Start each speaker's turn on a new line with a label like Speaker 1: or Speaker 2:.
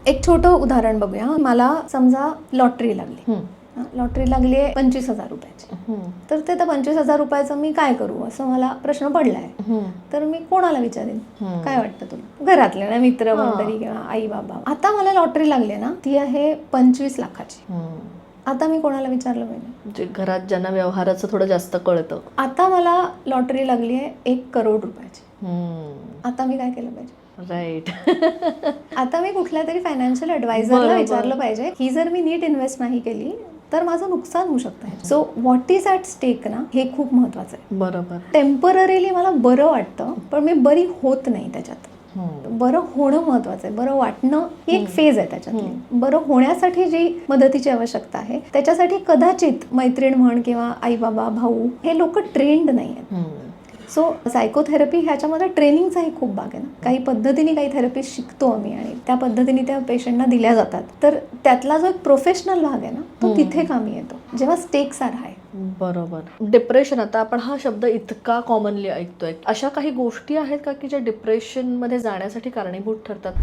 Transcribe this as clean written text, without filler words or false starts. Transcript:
Speaker 1: एक छोटं उदाहरण बघूया. मला समजा लॉटरी लागली. लॉटरी लागली आहे 25,000 रुपयाची. तर ते 25,000 रुपयाचं मी काय करू असं मला प्रश्न पडलाय. तर मी कोणाला विचारेन? काय वाटतं तुला? घरातले ना, मित्र मंडळी किंवा आई बाबा. आता मला लॉटरी लागली ना, ती आहे 25 लाखाची. आता मी कोणाला विचारलं पाहिजे?
Speaker 2: म्हणजे घरात ज्यांना व्यवहाराचं थोडं जास्त कळतं.
Speaker 1: आता मला लॉटरी लागली आहे 1 करोड रुपयाची. आता मी काय केलं पाहिजे?
Speaker 2: राईट.
Speaker 1: आता मी कुठल्या तरी फायनान्शियल ॲडवायझरला विचारलं पाहिजे, ही जर मी नीट इन्व्हेस्ट नाही केली तर माझं नुकसान होऊ शकतं. So what is at stake ना, हे खूप महत्वाचं आहे.
Speaker 2: बरोबर.
Speaker 1: टेम्पररीली मला बरं वाटतं पण मी बरी होत नाही त्याच्यात. बरं होणं महत्वाचं आहे. बरं वाटणं ही एक फेज आहे त्याच्यातली. बरं होण्यासाठी जी मदतीची आवश्यकता आहे त्याच्यासाठी कदाचित मैत्रीण म्हण किंवा आई बाबा भाऊ हे लोक ट्रेंड नाही आहेत. सो सायकोथेरपी ह्याच्यामध्ये ट्रेनिंगचाही खूप भाग आहे ना. काही पद्धतीने काही थेरपी शिकतो आम्ही आणि त्या पद्धतीने त्या पेशंटना दिल्या जातात. तर त्यातला जो एक प्रोफेशनल भाग आहे ना, तो तिथे कामी येतो जेव्हा स्टेक्स आर हाय.
Speaker 2: बरोबर. डिप्रेशन, आता आपण हा शब्द इतका कॉमनली ऐकतोय. अशा काही गोष्टी आहेत का की ज्या डिप्रेशनमध्ये जाण्यासाठी कारणीभूत ठरतात?